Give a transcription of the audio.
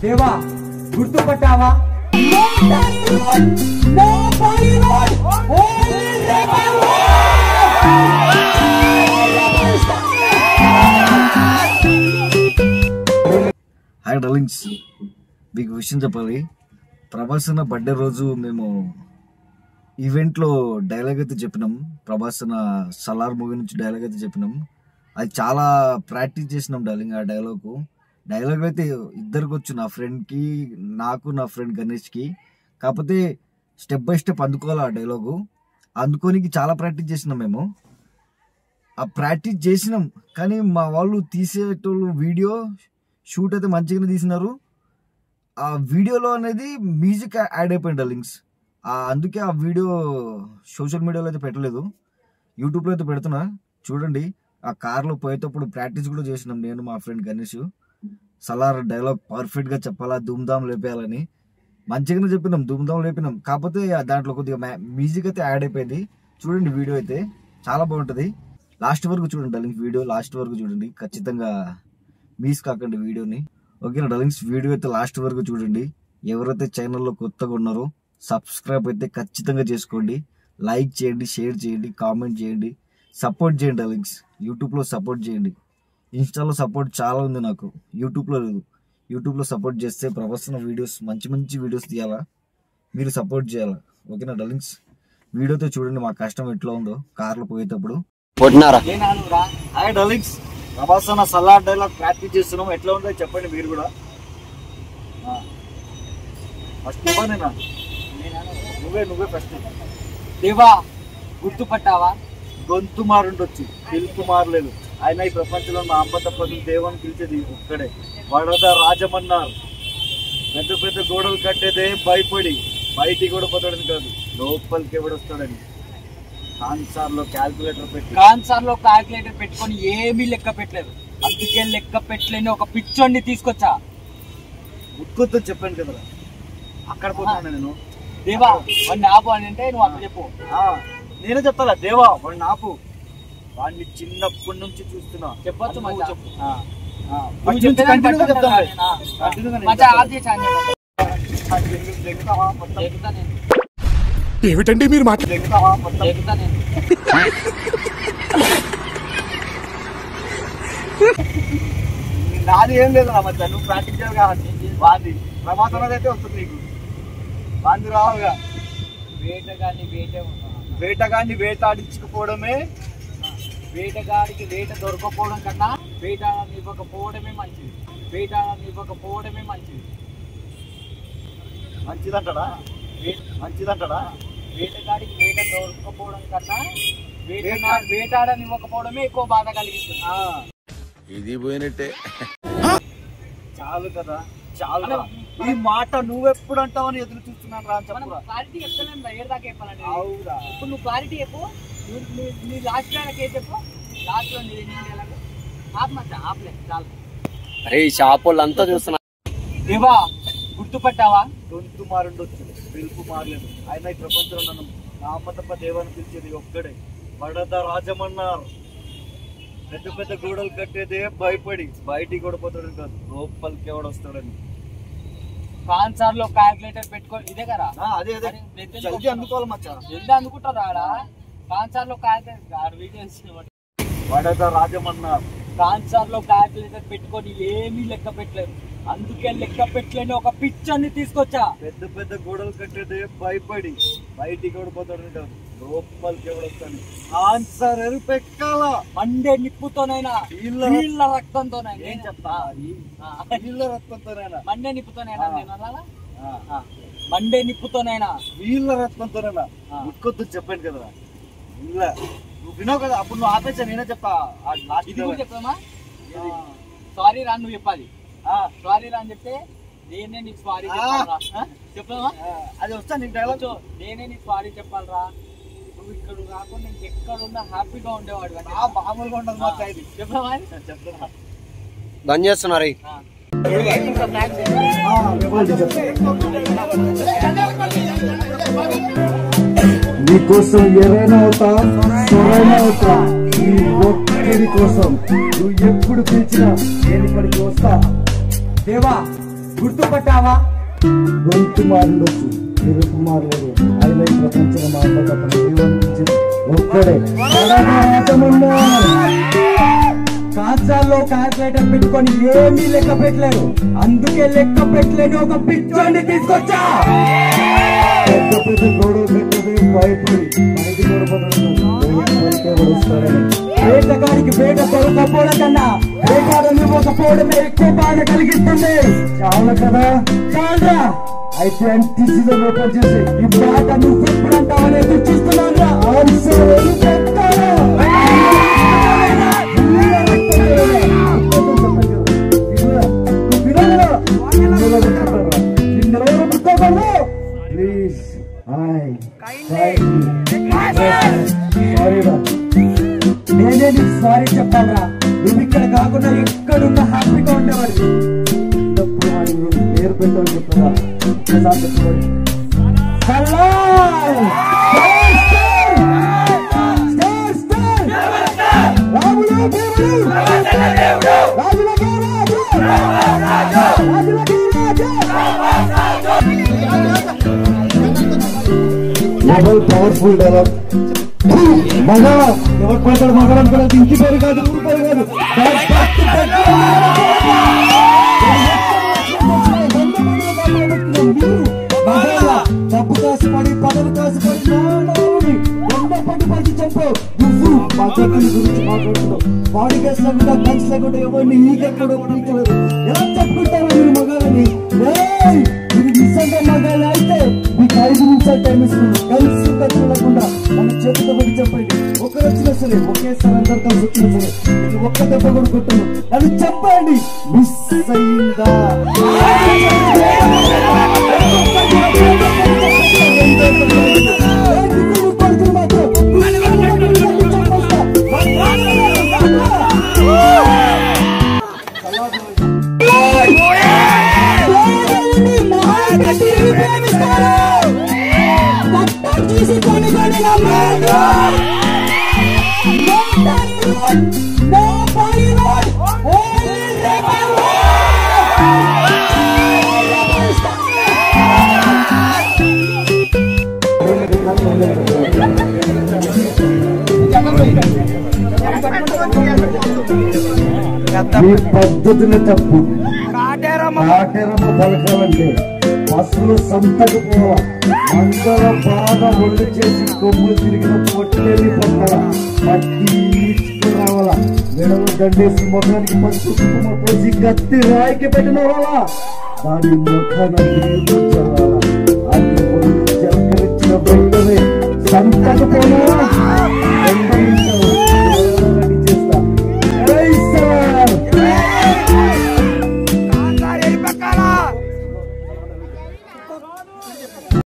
దేవా గుర్తుపట్టావా? Hi darlings, మీకు విషయం చెప్పాలి. ప్రభాస్ అన్న బర్త్డే రోజు మేము ఈవెంట్లో డైలాగ్ అయితే చెప్పినాం. ప్రభాస్ అన్న సలార్ మూవీ నుంచి డైలాగ్ అయితే చెప్పినాం. అది చాలా ప్రాక్టీస్ చేసినాం డార్లింగ్. ఆ డైలాగ్ అయితే ఇద్దరికి వచ్చు, నా ఫ్రెండ్కి, నాకు, నా ఫ్రెండ్ గణేష్కి. కాకపోతే స్టెప్ బై స్టెప్ అందుకోవాలి ఆ డైలాగు. అందుకోనికి చాలా ప్రాక్టీస్ చేసినాం మేము. ఆ ప్రాక్టీస్ చేసినాం కానీ మా వాళ్ళు తీసేటోళ్ళు వీడియో షూట్ అయితే మంచిగానే తీసినారు. ఆ వీడియోలో అనేది మ్యూజిక్ యాడ్ అయిపోయింది డార్లింగ్స్. అందుకే ఆ వీడియో సోషల్ మీడియాలో అయితే పెట్టలేదు, యూట్యూబ్లో అయితే పెడుతున్నా. చూడండి, ఆ కార్లో పోయేటప్పుడు ప్రాక్టీస్ కూడా చేసినాం నేను, మా ఫ్రెండ్ గణేష్. సలార్ డైలాగ్ పర్ఫెక్ట్గా చెప్పాలా, ధూమ్ధామ్ లేపేయాలని మంచిగానే చెప్పినాం, ధూమ్ధామ్ లేపినాం. కాకపోతే దాంట్లో కొద్దిగా మ్యూజిక్ అయితే యాడ్ అయిపోయింది. చూడండి, వీడియో అయితే చాలా బాగుంటుంది. లాస్ట్ వరకు చూడండి డార్లింగ్స్, వీడియో లాస్ట్ వరకు చూడండి, ఖచ్చితంగా మిస్ కాకండి వీడియోని. ఓకేనా డార్లింగ్స్, వీడియో అయితే లాస్ట్ వరకు చూడండి. ఎవరైతే ఛానల్లో కొత్తగా ఉన్నారో సబ్స్క్రైబ్ అయితే ఖచ్చితంగా చేసుకోండి. లైక్ చేయండి, షేర్ చేయండి, కామెంట్ చేయండి, సపోర్ట్ చేయండి డార్లింగ్స్. యూట్యూబ్లో సపోర్ట్ చేయండి. ఇన్స్టాలో సపోర్ట్ చాలా ఉంది నాకు, యూట్యూబ్లో లేదు. యూట్యూబ్లో సపోర్ట్ చేస్తే ప్రొఫెషనల్ వీడియోస్, మంచి మంచి వీడియోస్ తీయాలా, మీరు సపోర్ట్ చేయాలా. ఓకేనా డార్లింగ్స్, వీడియోతో చూడండి మా కష్టం ఎట్లా ఉందో కార్లో పోయేటప్పుడు. హాయ్ డార్లింగ్స్, ప్రభాస్ అన్న సలార్ డైలాగ్ ప్రాక్టీస్ చేస్తున్నాం. ఎట్లా ఉందో చెప్పండి మీరు కూడా. ఫస్ట్ నువ్వే ఫస్ట్. దేవా గుర్తుపట్టావా? గొంతు మారుండొచ్చు, పిలుపు మారలేదు. ఆయన ఈ ప్రపంచంలో నా అమ్మ తప్పదు దేవాన్ని పిలిచేది ఒక్కడే. వడద రాజమన్నారు, పెద్ద పెద్ద గోడలు కట్టేదే భయపడి, బయటికి కూడా పోతాడని కాదు, లోపలికి ఎవడొస్తాడని. కాన్సార్లో క్యాల్కులేటర్ పెట్టుకొని ఏమీ లెక్క పెట్టలేదు. అందుకే లెక్క పెట్టలేని ఒక పిచ్చోడిని తీసుకొచ్చా. ముక్కుతో చెప్పాను కదా, అక్కడ పోతాను నేను. దేవా వాడిని ఆపు అని అంటే నువ్వు అక్కడ చెప్పు. నేనే చెప్తాలా, దేవా వాడిని ఆపు. వాడిని చిన్నప్పటి నుంచి చూస్తున్నా. చెప్పొచ్చు ఏమిటండి మీరు నాది ఏం లేదు రా మధ్య, నువ్వు ప్రాక్టీస్ చేయాలి కాబట్టి. వాది ప్రమాదం అయితే వస్తుంది నీకు, వాంది రావుగా. వేటగాన్ని వేటాడించుకుపోవడమే, వేటగాడికి వేట దొరకపోవడం కన్నా వేటాడాన్ని ఇవ్వకపోవడమే మంచిది. మంచిదంటాడా? వేటగాడికి వేట దొరకపోవడం కన్నా వేటాడని ఇవ్వకపోవడమే ఎక్కువ బాధ కలిగిస్తుంది. ఇది పోయినట్టే. చాలు కదా, చాలు. ఈ మాట నువ్వెప్పుడు అంటావని ఎదురు చూస్తున్నాను రా. క్లారిటీ చెప్తాను రా, ఏడు దాకా చెప్పాలండి. ఇప్పుడు నువ్వు క్లారిటీ చెప్పు, నీ లాస్ట్ చెప్పు. లాస్ట్ లో ఆపలే చాలు. అరే ఈ షాప్ వాళ్ళంతా చూస్తున్నా. దేవా గుర్తుపట్టావా? గొంతు మారుండొచ్చు, పిలుపు మారలేదు. ఆయన ఈ ప్రపంచంలో నన్ను నా అమ్మ తప్ప దేవాన్ని పిలిచేది ఒక్కడే. వడద రాజమన్నారు, పెద్ద పెద్ద గోడలు కట్టేదే భయపడి, బయటికి కూడా పోతాడని కాదు, లోపలికి ఎవడొస్తాడని. కాన్సార్ లో క్యాల్కులేటర్ పెట్టుకోవాలి. ఇదే కదా, అదే అందుకోవాలి మచ్చా. జల్దీ అందుకుంటారు ఆడ. కాన్సార్ లో క్యాల్కులేటర్ వడద రాజమన్నారు, కాన్సార్ లో క్యాల్కులేటర్ పెట్టుకొని ఏమీ లెక్క పెట్టలేదు. అందుకే లెక్క పెట్టలేని ఒక పిచ్చర్ని తీసుకొచ్చా. పెద్ద పెద్ద గోడలు కట్టేదే భయపడి, బయటికి కూడా పోతాడని కాదు, లోపలికి ఎవడొస్తాడు. ఆన్సర్ ఎరుపెక్కాల, మండే నిప్పుతోనైనా, వీళ్ళ రక్తంతోనైనా. ఏం చెప్తా, వీళ్ళ రక్తంతోనైనా, మండే నిప్పుతోనైనా. నేను అనాలా? మండే నిప్పుతోనైనా, వీళ్ళ రక్తంతోనైనా. ముక్కొద్దు చెప్పాను కదా, వీళ్ళ. నువ్వు వినవు కదా, అప్పుడు నువ్వు ఆపేసా, నేనే చెప్తా. చెప్తామా? సారీ రా నువ్వు చెప్పాలి. సారీ రా అని చెప్తే నేనే నీకు సారీ చెప్పావా? అది వస్తా నీకు డైలాగ్. నేనే నీకు సారీ చెప్పాలరా. నువ్వు ఇక్కడ కాకుండా ఇంకెక్కడున్నా హ్యాపీగా ఉండేవాడు. మామూలుగా ఉండదు మా ఇది. చెప్పావా? చెప్తున్నా. బంద్ చేస్తున్నారు. చెప్తా నీకోసం ఎవరైనా అవుతా సొరైనా అవుతా నీ ఒక్కడి కోసం నువ్వు ఎప్పుడు పిలిచినా నేను ఇక్కడికి వస్తా. దేవా గుర్తుపట్టావా? గొంతు మారిండొచ్చు, ఎరుపు మారలేదు. ఆయన ఈ ప్రపంచంలో మాట్లాడతాను ఒక్కడే. కాంచాల్లో క్యాల్కులేటర్ పెట్టుకొని ఏమీ లెక్క పెట్టలేరు, అందుకే లెక్క పెట్టలేని ఒక పిచ్చోడిని తీసుకొచ్చా. పెద్ద పెద్ద గొడవ పెట్టది భయపడి బయటికి వేటగాడికి వేట దొరకపోవడం కన్నా వేటాడని పోకపోవడమే ఎక్కువ బాధ కలిగిస్తుంది. చాలా కదా, చాలరా. అయితే అంటిసిజన్ ఓపెన్ చేసి ఈ మాట నువ్వు ఎప్పుడు అంటావని ఎదురు చూస్తున్నాను. నేనే నీకు సారీ చెప్పాలరా. నువ్వు ఇక్కడ కాకుండా ఎక్కడున్నా హ్యాపీగా ఉండేవాడు. పేరు పెట్టాలని చెప్పారా చెప్పండి. Powerful dialogue. మగ ఎవరు పడతాడు మగడం కూడా ఇంటి పేరు కాదు, ఊరి పేరు కాదు. డబ్బు కాసుపడి పదవి కాసుపడి పట్టు పట్టి చెప్పు. నువ్వు పద్ధతుల గురించి మాట్లాడుతున్నావు. బాడీ గేస్ లేకుండా గన్స్ లేకుండా ఎవరిని ఈకెక్కడో పిలిచలేదు. ఎలా చెప్పుకుంటారా మీరు మగాలని? ఇది నిజంగా మగాలి అయితే మీకు 5 నిమిషాలు టైం ఇస్తుంది. కలిసి చూడకుండా మన చేతితో పడి చెప్పండి. ఒకరు వచ్చినా సరే ఒకేసారి అందరు కలిసి వచ్చినా సరే ఇది ఒక్క దెబ్బ కూడా కొట్టను. అది చెప్పండి. మిస్ అయిందా? మీ పద్ధతులే తప్పు. కాటేరమ్మ పలకాలంటే బస్సులు సంతకు పోవా, అందరూ బాగా ఒళ్ళు చేసి కొమ్ములు తిరిగిన పొట్టేది పట్టాల పట్టి రావాలా, మెడలో దండేసి ముఖానికి పసుపు కుంకుమ పోసి కత్తి రాయికి పెట్టిన వాళ్ళ దాని ముఖాన్ని చదవాలా.